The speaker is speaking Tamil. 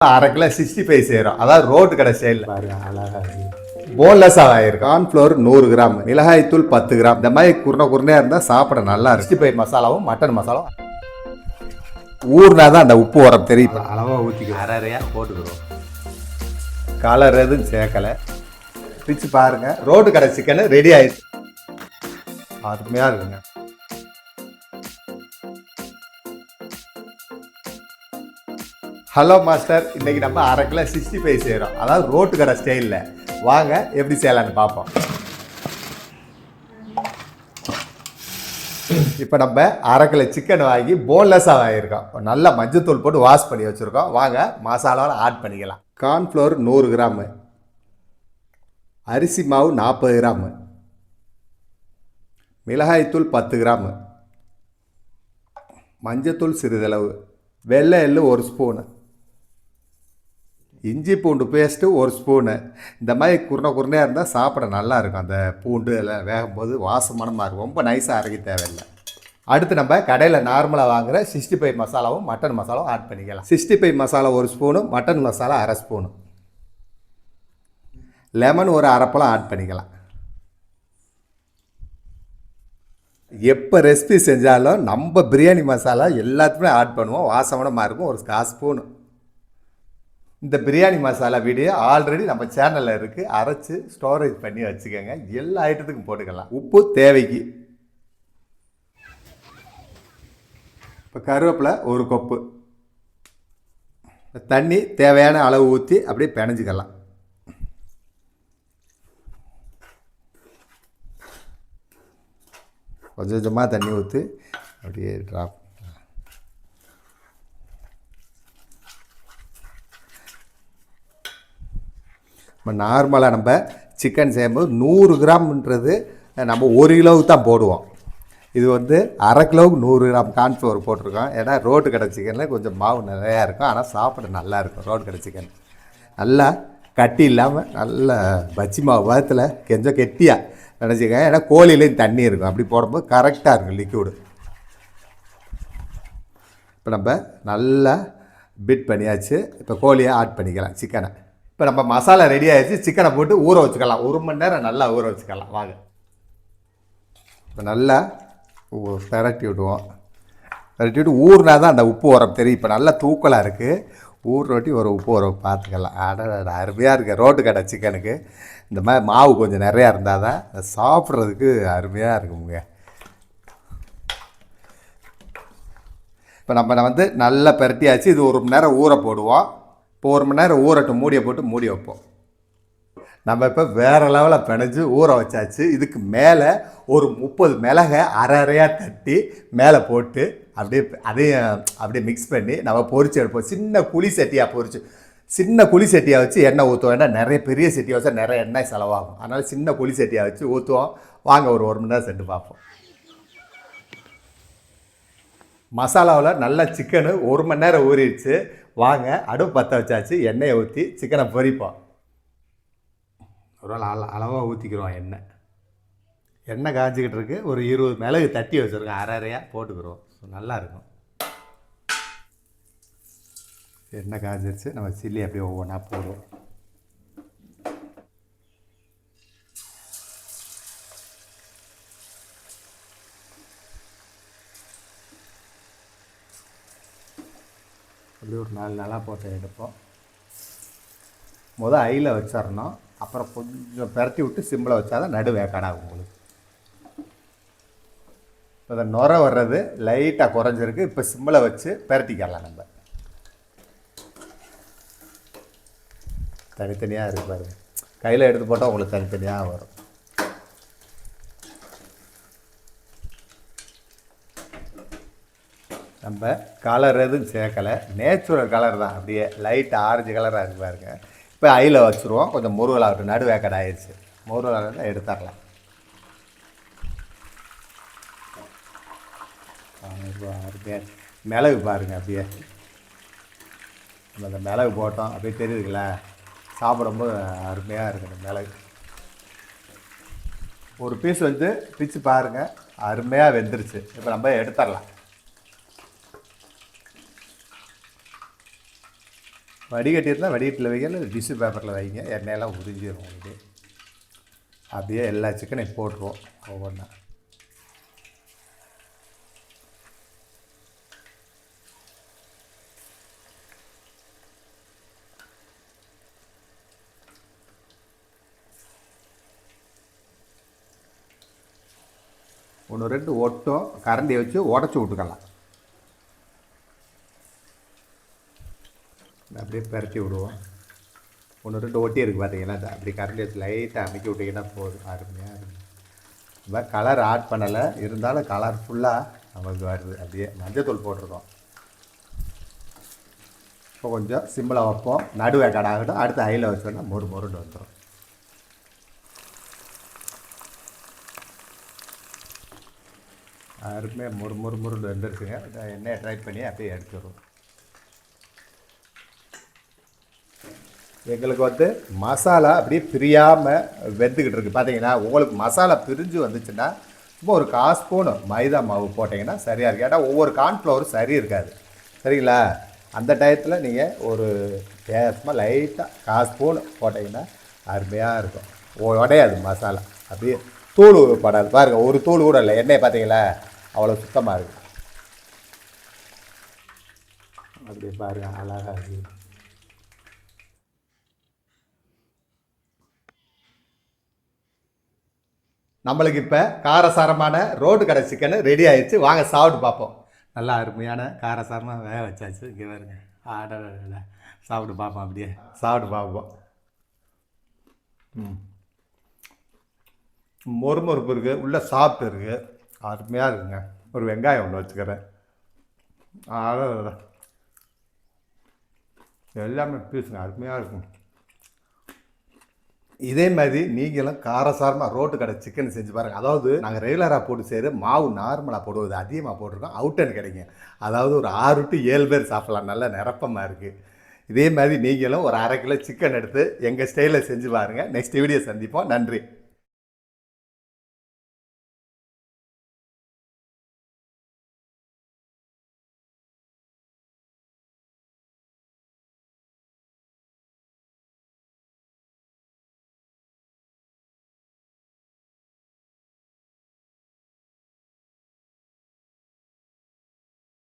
அரை கிலோ 65 செய்கிறோம். அதாவது ரோட்டு கடை ஸ்டைல் பாருங்க, அழகாக போன்லெஸ்ஸாக ஆகிருக்கு. கார்ன்ஃப்ளவர் 100 கிராம், மிளகாய்த்தூள் 10 கிராம். இந்த மாதிரி குருணையாக இருந்தால் சாப்பிட நல்லா இருக்கு. 65 மசாலாவும் மட்டன் மசாலாவும் ஊர்னா தான் அந்த உப்பு உரம் தெரியும். அளவாக ஊற்றிக்கிறோம், அரையாக போட்டுக்கிறோம். கலர் எதுவும் சேர்க்கலை. பிச்சு பாருங்க, ரோட்டு கடை சிக்கன் ரெடி ஆயிடுச்சு. அருமையாக இருக்குங்க. ஹலோ மாஸ்டர், இன்றைக்கி நம்ம அரை கிலோ 65 செய்கிறோம். அதாவது ரோட்டு கடை ஸ்டைலில். வாங்க எப்படி செய்யலான்னு பார்ப்போம். இப்போ நம்ம அரை கிலோ சிக்கன் வாங்கி போன்லெஸ்ஸாக வாங்கியிருக்கோம். நல்லா மஞ்சத்தூள் போட்டு வாஷ் பண்ணி வச்சுருக்கோம். வாங்க மசாலாவில் ஆட் பண்ணிக்கலாம். கார்ன்ஃப்ளவர் 100 கிராமு, அரிசி மாவு 40 கிராமு, மிளகாய்த்தூள் 10 கிராமு, மஞ்சத்தூள் சிறிதளவு, வெள்ளை எள்ளு 1 ஸ்பூனு, இஞ்சி பூண்டு பேஸ்ட்டு 1 ஸ்பூனு. இந்த மாதிரி குருணையாக இருந்தால் சாப்பிட நல்லாயிருக்கும். அந்த பூண்டு எல்லாம் வேகும்போது வாசமானமாக இருக்கும். ரொம்ப நைஸாக அரைக்க தேவையில்லை. அடுத்து நம்ம கடையில் நார்மலாக வாங்குகிற 65 மசாலாவும் மட்டன் மசாலாவும் ஆட் பண்ணிக்கலாம். 65 மசாலா 1 ஸ்பூனு, மட்டன் மசாலா அரை ஸ்பூனு, லெமன் ஒரு அரைப்பழம் ஆட் பண்ணிக்கலாம். எப்போ ரெசிபி செஞ்சாலும் நம்ம பிரியாணி மசாலா எல்லாத்துக்குமே ஆட் பண்ணுவோம். வாசமானமாக இருக்கும். ஒரு 1/4 ஸ்பூனு. இந்த பிரியாணி மசாலா வீடியோ ஆல்ரெடி நம்ம சேனலில் இருக்குது. அரைச்சி ஸ்டோரேஜ் பண்ணி வச்சுக்கோங்க. எல்லா ஐட்டத்துக்கும் போட்டுக்கலாம். உப்பு தேவைக்கு. இப்போ கருவேப்பிலை 1 கொப்பு. தண்ணி தேவையான அளவு ஊற்றி அப்படியே பிணைஞ்சிக்கலாம். கொஞ்சம் கொஞ்சமாக தண்ணி ஊற்றி அப்படியே ட்ராப். இப்போ நார்மலாக நம்ம சிக்கன் செய்யும்போது 100 கிராம்ன்றது நம்ம 1 கிலோவுக்கு தான் போடுவோம். இது வந்து அரை கிலோவுக்கு 100 கிராம் கார்ன்ஃப்ளவர் போட்டிருக்கோம். ஏன்னா ரோட்டு கடை சிக்கனில் கொஞ்சம் மாவு நிறையா இருக்கும். ஆனால் சாப்பிட நல்லாயிருக்கும். ரோட்டு கடை சிக்கன் நல்லா கட்டி இல்லாமல் நல்லா பச்சி மாவு பாதத்தில் கொஞ்சம் கெட்டியாக நினச்சிக்கங்க. ஏன்னா கோழிலையும் தண்ணி இருக்கும். அப்படி போடும்போது கரெக்டாக இருக்கும் லிக்விடு. இப்போ நம்ம நல்லா பீட் பண்ணியாச்சு. இப்போ கோழியை ஆட் பண்ணிக்கலாம். சிக்கனை இப்போ நம்ம மசாலா ரெடி ஆகிடுச்சு. சிக்கனை போட்டு ஊற வச்சுக்கலாம். 1 மணி நேரம் நல்லா ஊற வச்சுக்கலாம். வாங்க இப்போ நல்லா பெரட்டி விடுவோம். பெரட்டி விட்டு ஊறினா தான் அந்த உப்பு உரம் தெரியும். இப்போ நல்லா தூக்கலாக இருக்குது. ஊறுறோட்டி ஒரு உப்பு உரம் பார்த்துக்கலாம். அருமையாக இருக்குது ரோட்டு கடை சிக்கனுக்கு. இந்த மாதிரி மாவு கொஞ்சம் நிறையா இருந்தால் தான் சாப்பிட்றதுக்கு அருமையாக இருக்குங்க. இப்போ நம்ம வந்து நல்லா பெரட்டியாச்சு. இது 1 மணி நேரம் ஊற போடுவோம். இப்போ 1 மணி நேரம் ஊறட்டும். மூடியை போட்டு மூடி வைப்போம். நம்ம இப்போ வேறு லெவலில் பிணைஞ்சு ஊற வச்சாச்சு. இதுக்கு மேலே ஒரு 30 மிளகை அரையாக தட்டி மேலே போட்டு அப்படியே அதையும் அப்படியே மிக்ஸ் பண்ணி நம்ம பொரிச்சு எடுப்போம். சின்ன குழி சட்டியாக வச்சு எண்ணெய் ஊற்றுவோம். ஏன்னா நிறைய பெரிய சட்டியாக வச்சா நிறைய எண்ணெய் செலவாகும். அதனால் சின்ன குழி சட்டியாக வச்சு ஊற்றுவோம். வாங்க ஒரு 1 மணி நேரம் சென்று பார்ப்போம். மசாலாவில் நல்லா சிக்கனு 1 மணி நேரம் ஊறிடுச்சு. வாங்க அடுப்பு பற்ற வச்சாச்சு. எண்ணெயை ஊற்றி சிக்கனை பொரிப்போம். ஒரு அளவாக ஊற்றிக்கிறோம். எண்ணெய் காய்ச்சிக்கிட்டு இருக்கு. ஒரு 20 மிளகு தட்டி வச்சுருக்கோம். அரையாக போட்டுக்கிறோம். நல்லாயிருக்கும். எண்ணெய் காய்ச்சிருச்சு. நம்ம சில்லி அப்படியே ஒவ்வொன்றா போடுவோம். அப்படி ஒரு 4 நாளாக போட்டு எடுப்போம். முதல் ஐயில் வச்சிடணும். அப்புறம் கொஞ்சம் பெரட்டி விட்டு சிம்மில் வச்சா தான் நடு வேக்காடாகும் உங்களுக்கு. இப்போ அதை நுர வர்றது லைட்டாக குறைஞ்சிருக்கு. இப்போ சிம்மில் வச்சு பெரட்டிக்கலாம். நம்ம தனித்தனியாக இருக்குது பாருங்க. கையில் எடுத்து போட்டால் உங்களுக்கு தனித்தனியாக வரும். நம்ம கலர் எதுவும் சேர்க்கலை. நேச்சுரல் கலர் தான். அப்படியே லைட் ஆரஞ்சு கலராக இருக்கு பாருங்க. இப்போ ஐயில் வச்சுருவோம். கொஞ்சம் முருகலாகட்டும். நடு வேக்கடை ஆயிடுச்சு. முருகலாக எடுத்துடலாம். மிளகு பாருங்கள். அப்படியே நம்ம அந்த மிளகு போட்டோம். அப்படியே தெரியுதுங்களா? சாப்பிடும்போது அருமையாக இருக்குது அந்த மிளகு. ஒரு பீஸ் வந்து பிச்சு பாருங்கள். அருமையாக வெந்துருச்சு. இப்போ நம்ம எடுத்துடலாம். வடிகட்டிட்டுனா வடிகட்டில் வைங்க, இல்லை டிஷ்யூ பேப்பரில் வைங்க, எண்ணெயெல்லாம் உறிஞ்சிடும் உங்களுக்கு. அப்படியே எல்லா சிக்கனையும் போட்டுருவோம் ஒவ்வொன்றா. ஒன்று 2 ஒட்டும் கரண்டியை வச்சு உடச்சி விட்டுக்கலாம். அப்படியே பரட்டி விடுவோம். 1 2 ஒட்டி இருக்குது பார்த்தீங்கன்னா, அப்படி கரண்டி வச்சு லைட்டாக அமைக்கி விட்டிங்கன்னா போதும். அருமையாக இருக்கும். இந்த மாதிரி கலர் ஆட் பண்ணலை, இருந்தாலும் கலர் ஃபுல்லாக நமக்கு வருது. அப்படியே மஞ்சத்தூள் போட்டிருக்கோம். இப்போ கொஞ்சம் சிம்பிளாக வைப்போம், நடுவே கடாகட்டும். அடுத்து ஹையில் வச்சோன்னா மொறுன்னு வந்துடும். அருமையாக முறுன்னு வந்துருக்குங்க. எண்ணெயை ட்ரை பண்ணி அப்படியே எடுத்துடுவோம். எங்களுக்கு மசாலா அப்படியே பிரியாமல் வெந்துக்கிட்டு இருக்குது. பார்த்தீங்கன்னா உங்களுக்கு மசாலா பிரிஞ்சு வந்துச்சுன்னா சும்மா ஒரு 1/4 ஸ்பூனு மைதா மாவு போட்டிங்கன்னா சரியாக இருக்குது. ஏன்னா ஒவ்வொரு கார்ன்ஃப்ளவரும் சரி இருக்காது, சரிங்களா? அந்த டயத்தில் நீங்கள் ஒரு சும்மா லைட்டாக 1/4 ஸ்பூனு போட்டிங்கன்னா அருமையாக இருக்கும். உடையாது மசாலா, அப்படியே தூள் படாது. பாருங்கள், ஒரு தூள் கூட இல்லை. எண்ணெய் பார்த்தீங்களா அவ்வளோ சுத்தமாக இருக்குது. அப்படியே பாருங்கள், அழகாக இருக்குது. நம்மளுக்கு இப்போ காரசாரமான ரோட்டு கடை சிக்கன் ரெடி ஆகிடுச்சு. வாங்க சாப்பிட்டு பார்ப்போம். நல்லா அருமையான காரசாரமாக வேக வச்சாச்சு. இங்கே பாருங்க, ஆடல சாப்பிட்டு பார்ப்போம். அப்படியே சாப்பிட்டு பார்ப்போம். மொறுமொறுப்பு இருக்குது, உள்ளே சாப்பிட்டு இருக்குது, அருமையாக இருக்குங்க. ஒரு வெங்காயம் ஒன்று வச்சுக்கிறேன். எல்லாமே பீஸுங்க, அருமையாக இருக்கும். இதே மாதிரி நீங்களும் காரசாரமாக ரோட்டு கடை சிக்கன் செஞ்சு பாருங்கள். அதாவது நாங்கள் ரெகுலராக போட்டு செய்கிற மாவு நார்மலாக போடுவது அதிகமாக போட்டிருக்கோம். அவுட்டன் கிடைக்கும். அதாவது ஒரு 6 to 7 பேர் சாப்பிட்லாம். நல்ல நிரப்பமாக இருக்குது. இதே மாதிரி நீங்களும் ஒரு 1/2 கிலோ சிக்கன் எடுத்து எங்கள் ஸ்டைலில் செஞ்சு பாருங்கள். நெக்ஸ்ட் வீடியோ சந்திப்போம். நன்றி.